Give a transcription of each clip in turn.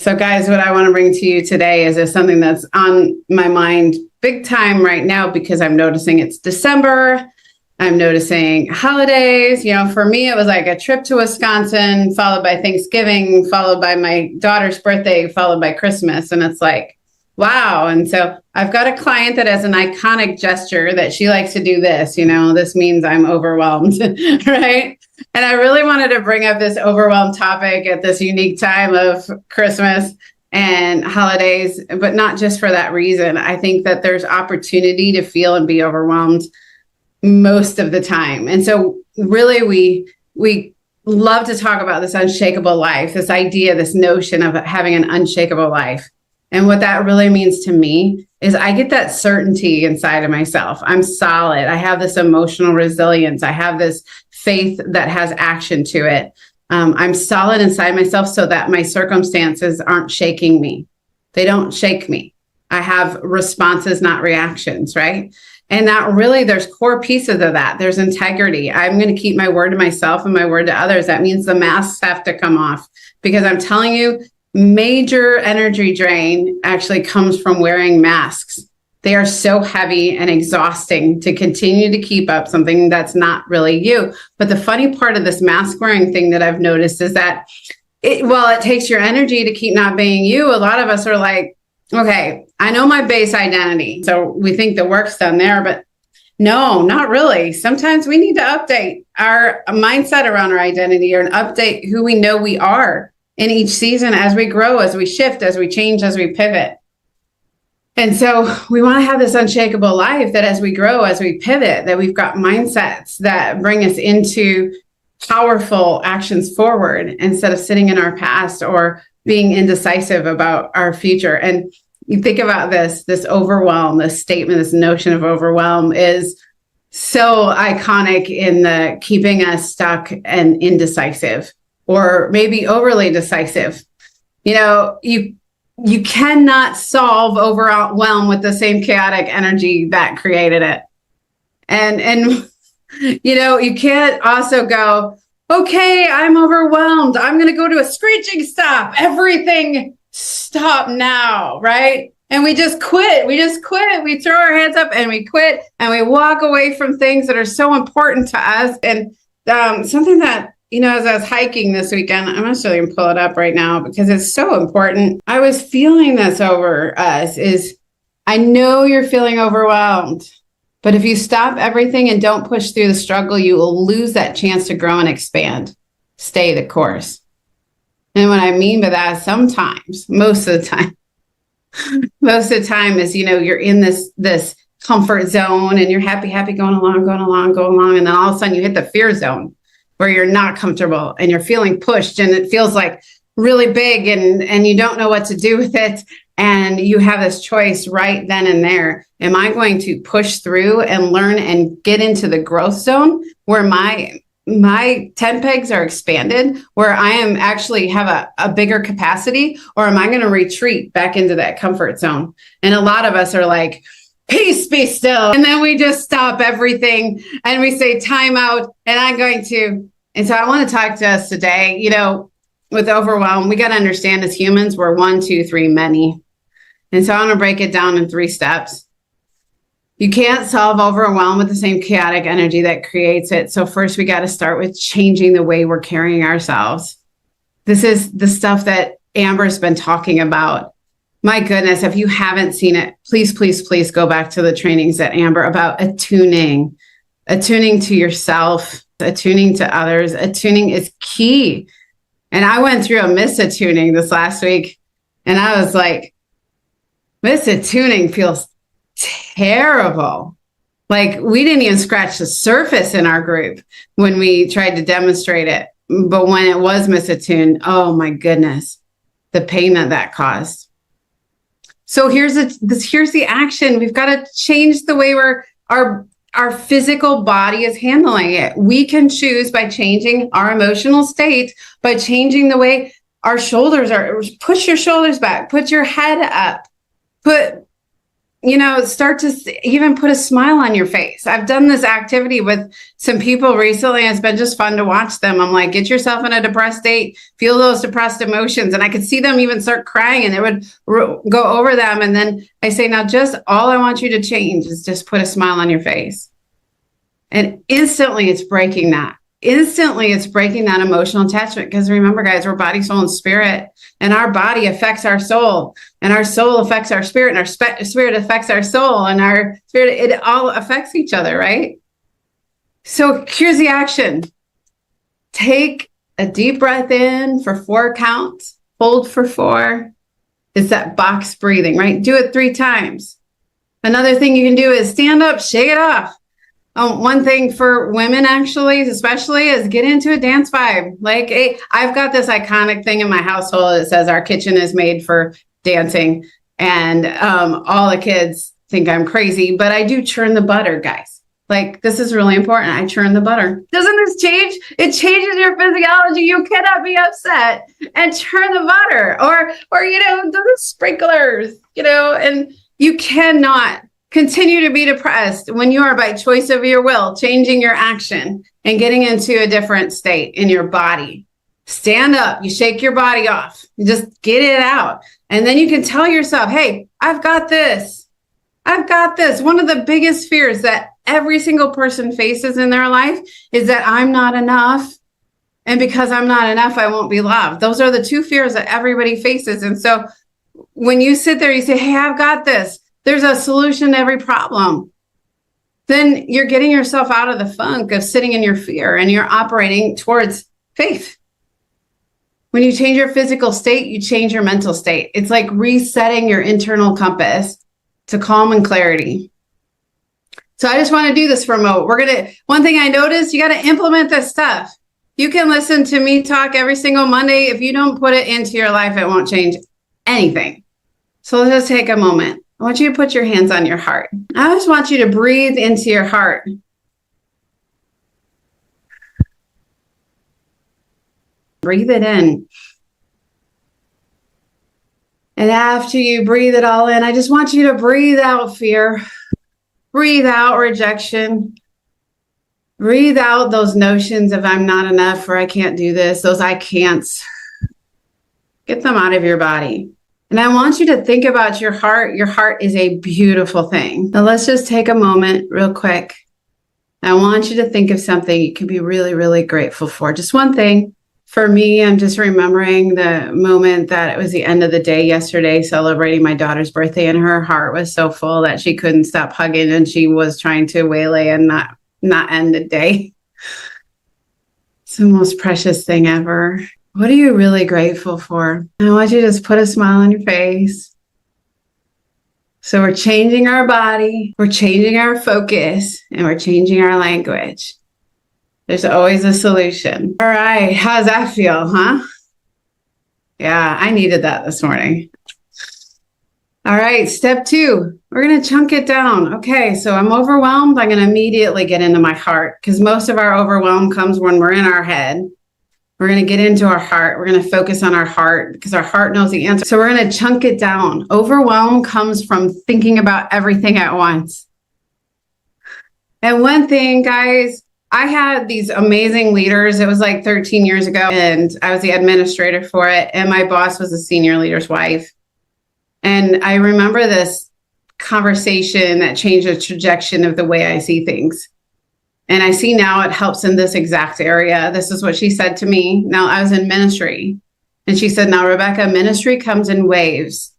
So guys, what I want to bring to you today is something that's on my mind big time right now because I'm noticing it's December. I'm noticing holidays. For me, it was like a trip to Wisconsin, followed by Thanksgiving, followed by my daughter's birthday, followed by Christmas. And it's like, wow. And so I've got a client that has an iconic gesture that she likes to do this. This means I'm overwhelmed, right? And I really wanted to bring up this overwhelm topic at this unique time of Christmas and holidays, but not just for that reason. I think that there's opportunity to feel and be overwhelmed most of the time. And so really we love to talk about this unshakable life, this idea, this notion of having an unshakable life. And what that really means to me is I get that certainty inside of myself. I'm solid. I have this emotional resilience. I have this faith that has action to it. I'm solid inside myself so that my circumstances aren't shaking me. They don't shake me. I have responses, not reactions, right? And that really, there's core pieces of that. There's integrity. I'm going to keep my word to myself and my word to others. That means the masks have to come off because I'm telling you, major energy drain actually comes from wearing masks. They are so heavy and exhausting to continue to keep up something that's not really you. But the funny part of this mask wearing thing that I've noticed is that it takes your energy to keep not being you. A lot of us are like, okay, I know my base identity. So we think the work's done there, but no, not really. Sometimes we need to update our mindset around our identity or update who we know we are in each season as we grow, as we shift, as we change, as we pivot. And so we want to have this unshakable life that as we grow, as we pivot, that we've got mindsets that bring us into powerful actions forward instead of sitting in our past or being indecisive about our future. And you think about this overwhelm, this statement, this notion of overwhelm is so iconic in the keeping us stuck and indecisive or maybe overly decisive. You cannot solve overwhelm with the same chaotic energy that created it. And you can't also go, okay, I'm overwhelmed. I'm going to go to a screeching stop. Everything stop now, right? And we just quit. We throw our hands up and we quit and we walk away from things that are so important to us. And something that, as I was hiking this weekend, I'm actually going to pull it up right now because it's so important. I was feeling this over us is I know you're feeling overwhelmed, but if you stop everything and don't push through the struggle, you will lose that chance to grow and expand. Stay the course. And what I mean by that is sometimes, most of the time is, you're in this comfort zone and you're happy, going along. And then all of a sudden you hit the fear zone where you're not comfortable and you're feeling pushed and it feels like really big and you don't know what to do with it. And you have this choice right then and there. Am I going to push through and learn and get into the growth zone where my tent pegs are expanded, where I am actually have a bigger capacity, or am I going to retreat back into that comfort zone? And a lot of us are like, peace, be still. And then we just stop everything and we say time out and I'm going to. And so I want to talk to us today, with overwhelm, we got to understand as humans, we're 1, 2, 3, many. And so I want to break it down in 3 steps. You can't solve overwhelm with the same chaotic energy that creates it. So first we got to start with changing the way we're carrying ourselves. This is the stuff that Amber's been talking about. My goodness, if you haven't seen it, please, please, please go back to the trainings at Amber about attuning to yourself, attuning to others. Attuning is key. And I went through a misattuning this last week and I was like, misattuning feels terrible. Like we didn't even scratch the surface in our group when we tried to demonstrate it. But when it was misattuned, oh my goodness, the pain that caused. So here's the action. We've got to change the way our physical body is handling it. We can choose by changing our emotional state, by changing the way our shoulders are. Push your shoulders back, put your head up, put start to even put a smile on your face. I've done this activity with some people recently. It's been just fun to watch them. I'm like, get yourself in a depressed state, feel those depressed emotions. And I could see them even start crying and it would go over them. And then I say, now just all I want you to change is just put a smile on your face. And instantly it's breaking that. Instantly it's breaking that emotional attachment. Because remember, guys, we're body, soul, and spirit. And our body affects our soul, and our soul affects our spirit, and our spirit affects our soul, and our spirit, it all affects each other, right? So here's the action. Take a deep breath in for 4 counts, hold for 4. It's that box breathing, right? Do it 3 times. Another thing you can do is stand up, shake it off. One thing for women, actually, especially, is get into a dance vibe. Like, I've got this iconic thing in my household that says our kitchen is made for dancing. And all the kids think I'm crazy, but I do churn the butter, guys. Like, this is really important. I churn the butter. Doesn't this change? It changes your physiology. You cannot be upset and churn the butter or the sprinklers, and you cannot continue to be depressed when you are, by choice of your will, changing your action and getting into a different state in your body. Stand up, you shake your body off, you just get it out. And then you can tell yourself, hey, I've got this. I've got this. One of the biggest fears that every single person faces in their life is that I'm not enough. And because I'm not enough, I won't be loved. Those are the 2 fears that everybody faces. And so when you sit there, you say, hey, I've got this. There's a solution to every problem. Then you're getting yourself out of the funk of sitting in your fear and you're operating towards faith. When you change your physical state, you change your mental state. It's like resetting your internal compass to calm and clarity. So I just want to do this for a moment. One thing I noticed, you got to implement this stuff. You can listen to me talk every single Monday. If you don't put it into your life, it won't change anything. So let's just take a moment. I want you to put your hands on your heart. I just want you to breathe into your heart. Breathe it in. And after you breathe it all in, I just want you to breathe out fear. Breathe out rejection. Breathe out those notions of I'm not enough or I can't do this, those I can'ts. Get them out of your body. And I want you to think about your heart. Your heart is a beautiful thing. Now let's just take a moment real quick. I want you to think of something you can be really, really grateful for. Just one thing. For me, I'm just remembering the moment that it was the end of the day yesterday, celebrating my daughter's birthday, and her heart was so full that she couldn't stop hugging, and she was trying to waylay and not end the day. It's the most precious thing ever. What are you really grateful for? I want you to just put a smile on your face. So we're changing our body, we're changing our focus, and we're changing our language. There's always a solution. All right, how does that feel, huh? Yeah, I needed that this morning. All right, step 2, we're going to chunk it down. Okay, so I'm overwhelmed. I'm going to immediately get into my heart, because most of our overwhelm comes when we're in our head. We're going to get into our heart. We're going to focus on our heart because our heart knows the answer. So we're going to chunk it down. Overwhelm comes from thinking about everything at once. And one thing, guys, I had these amazing leaders. It was like 13 years ago, and I was the administrator for it. And my boss was a senior leader's wife. And I remember this conversation that changed the trajectory of the way I see things. And I see now it helps in this exact area. This is what she said to me. Now, I was in ministry. And she said, now, Rebecca, ministry comes in waves.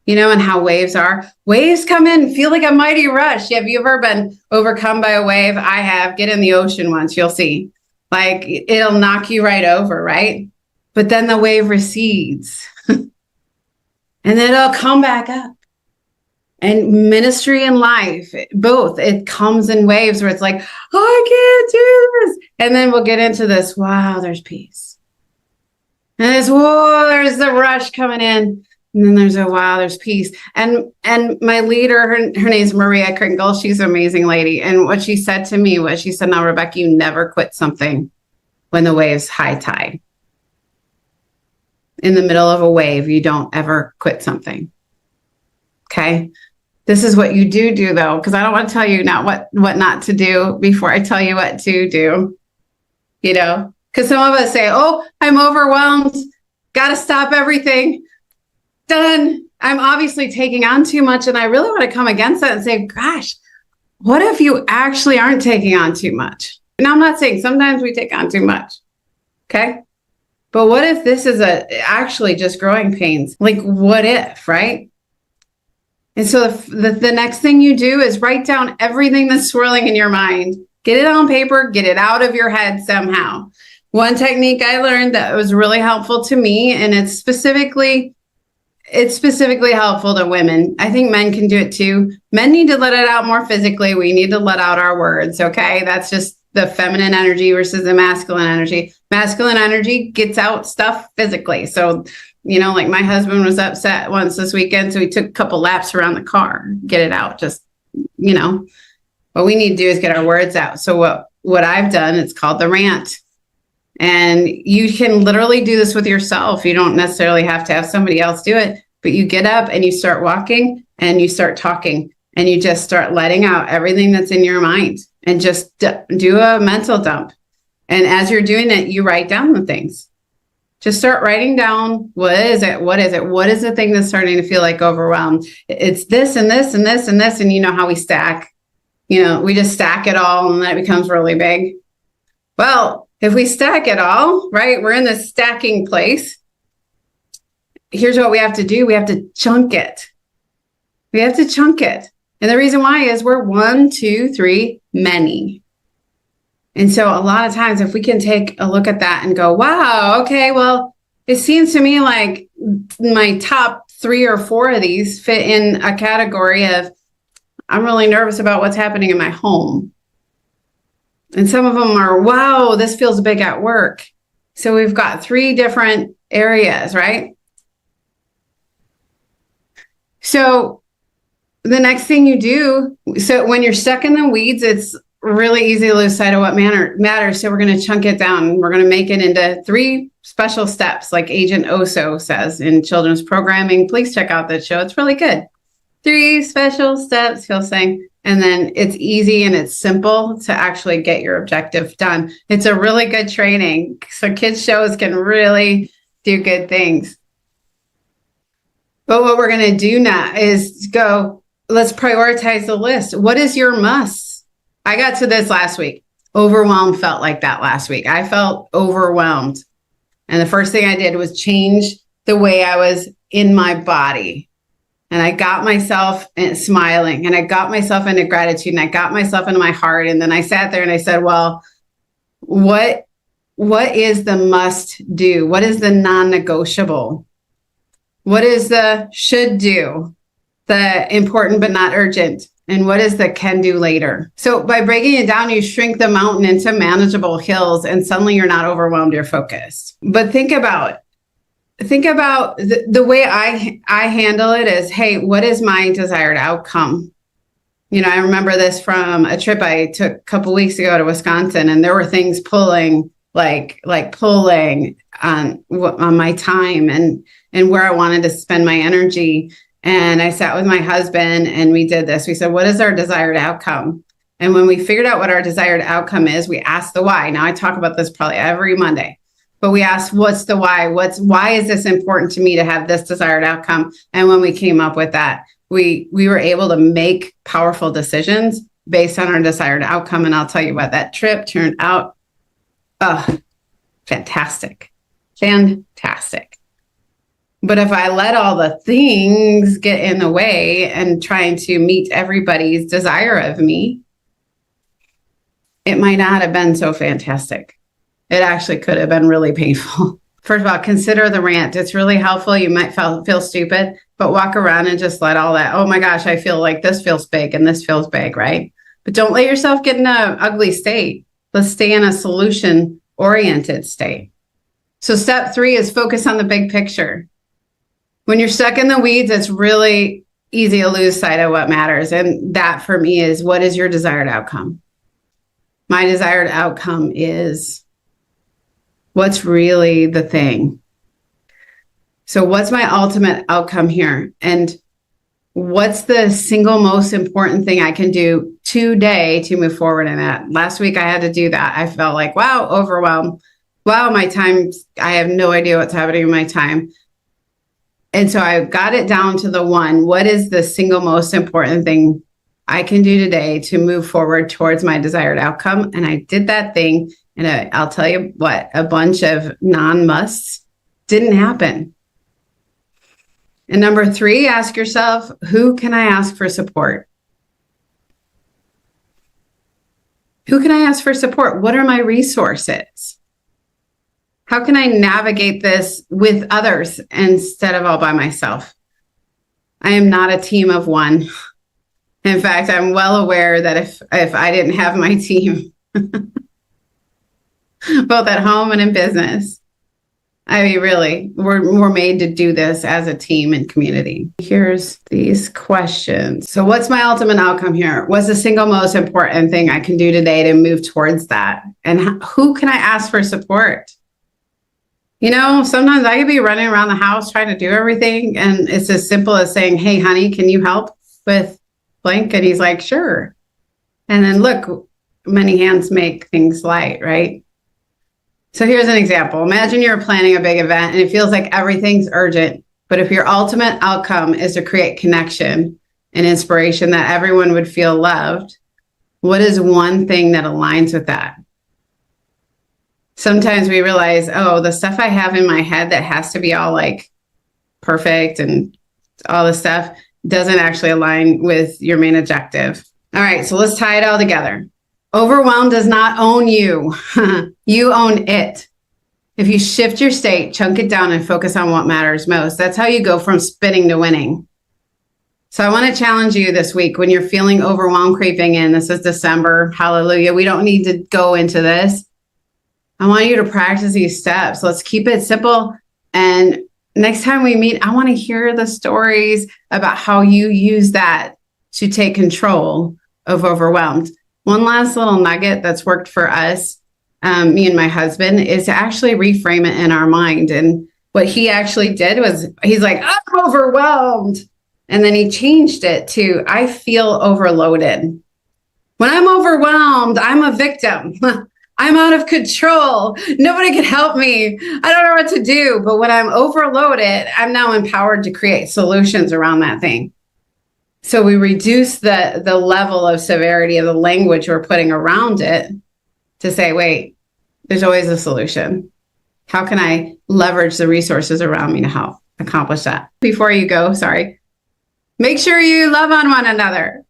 You know, and how waves are. Waves come in, feel like a mighty rush. Have you ever been overcome by a wave? I have. Get in the ocean once, you'll see. Like, it'll knock you right over, right? But then the wave recedes. And then it'll come back up. And ministry and life, both, it comes in waves where it's like, oh, I can't do this. And then we'll get into this, wow, there's peace. And there's, whoa, there's the rush coming in. And then there's a, wow, there's peace. And my leader, her name's Maria Kringle. She's an amazing lady. And what she said to me was, she said, now, Rebecca, you never quit something when the wave's high tide. In the middle of a wave, you don't ever quit something. Okay? This is what you do though, because I don't want to tell you what not to do before I tell you what to do. You know, because some of us say, oh, I'm overwhelmed. Got to stop everything. Done. I'm obviously taking on too much. And I really want to come against that and say, gosh, what if you actually aren't taking on too much? Now, I'm not saying sometimes we take on too much. Okay. But what if this is actually just growing pains? Like, what if, right? And so the next thing you do is write down everything that's swirling in your mind. Get it on paper, get it out of your head somehow. One technique I learned that was really helpful to me, and it's specifically helpful to women. I think men can do it too. Men need to let it out more physically. We need to let out our words, okay? That's just the feminine energy versus the masculine energy. Masculine energy gets out stuff physically. So, you know, like my husband was upset once this weekend, so he took a couple laps around the car, get it out. Just, you know, what we need to do is get our words out. So what I've done, it's called the rant. And you can literally do this with yourself. You don't necessarily have to have somebody else do it, but you get up and you start walking and you start talking and you just start letting out everything that's in your mind and just do a mental dump. And as you're doing it, you write down the things. Just start writing down, what is it? What is it? What is the thing that's starting to feel like overwhelmed? It's this and this and this and this. And you know how we stack, you know, we just stack it all and then it becomes really big. Well, if we stack it all, right, we're in this stacking place. Here's what we have to do. We have to chunk it. We have to chunk it. And the reason why is we're 1, 2, 3, many. And so a lot of times if we can take a look at that and go, wow, okay, well, it seems to me like my top 3 or 4 of these fit in a category of, I'm really nervous about what's happening in my home. And some of them are, wow, this feels big at work. So we've got 3 different areas, right? So the next thing you do, so when you're stuck in the weeds, it's really easy to lose sight of what matters. So we're going to chunk it down. We're going to make it into 3 special steps, like Agent Oso says in children's programming. Please check out that show. It's really good. 3 special steps, he'll say. And then it's easy and it's simple to actually get your objective done. It's a really good training. So kids shows can really do good things. But what we're going to do now is go, let's prioritize the list. What is your must? I got to this last week. Overwhelm felt like that last week. I felt overwhelmed. And the first thing I did was change the way I was in my body. And I got myself smiling and I got myself into gratitude and I got myself into my heart. And then I sat there and I said, well, what is the must do? What is the non-negotiable? What is the should do? The important but not urgent? And what is the can do later? So by breaking it down, you shrink the mountain into manageable hills and suddenly you're not overwhelmed, you're focused. But think about the way I handle it is, hey, what is my desired outcome? You know, I remember this from a trip I took a couple weeks ago to Wisconsin, and there were things pulling, like pulling on my time and where I wanted to spend my energy. And I sat with my husband and we did this. We said, what is our desired outcome? And when we figured out what our desired outcome is, we asked the why. Now I talk about this probably every Monday. But we asked, what's the why? Why is this important to me to have this desired outcome? And when we came up with that, we were able to make powerful decisions based on our desired outcome. And I'll tell you what, that trip turned out, fantastic. Fantastic. But if I let all the things get in the way and trying to meet everybody's desire of me, it might not have been so fantastic. It actually could have been really painful. First of all, consider the rant. It's really helpful. You might feel stupid, but walk around and just let all that, oh my gosh, I feel like this feels big and this feels big, right? But don't let yourself get in an ugly state. Let's stay in a solution-oriented state. So step 3 is focus on the big picture. When you're stuck in the weeds, it's really easy to lose sight of what matters. And that for me is, what is your desired outcome? My desired outcome is, what's really the thing? So what's my ultimate outcome here? And what's the single most important thing I can do today to move forward in that? Last week, I had to do that. I felt like, wow, overwhelmed. Wow, my time, I have no idea what's happening in my time. And so I got it down to the one. What is the single most important thing I can do today to move forward towards my desired outcome? And I did that thing. And I'll tell you what, a bunch of non-musts didn't happen. And number 3, ask yourself, who can I ask for support? Who can I ask for support? What are my resources? How can I navigate this with others instead of all by myself? I am not a team of one. In fact, I'm well aware that if I didn't have my team, both at home and in business, I mean, really, we're made to do this as a team and community. Here's these questions. So what's my ultimate outcome here? What's the single most important thing I can do today to move towards that? And who can I ask for support? You know, sometimes I could be running around the house trying to do everything. And it's as simple as saying, hey, honey, can you help with blank? And he's like, sure. And then look, many hands make things light, right? So here's an example. Imagine you're planning a big event and it feels like everything's urgent. But if your ultimate outcome is to create connection and inspiration that everyone would feel loved, what is one thing that aligns with that? Sometimes we realize, oh, the stuff I have in my head that has to be all like perfect and all this stuff doesn't actually align with your main objective. All right, so let's tie it all together. Overwhelm does not own you. You own it. If you shift your state, chunk it down, and focus on what matters most, that's how you go from spinning to winning. So I want to challenge you this week when you're feeling overwhelmed creeping in. This is December. Hallelujah. We don't need to go into this. I want you to practice these steps. Let's keep it simple. And next time we meet, I want to hear the stories about how you use that to take control of overwhelmed. One last little nugget that's worked for us, me and my husband, is to actually reframe it in our mind. And what he actually did was he's like, I'm overwhelmed. And then he changed it to, I feel overloaded. When I'm overwhelmed, I'm a victim. I'm out of control. Nobody can help me. I don't know what to do. But when I'm overloaded, I'm now empowered to create solutions around that thing. So we reduce the level of severity of the language we're putting around it to say, wait, there's always a solution. How can I leverage the resources around me to help accomplish that? Before you go, make sure you love on one another.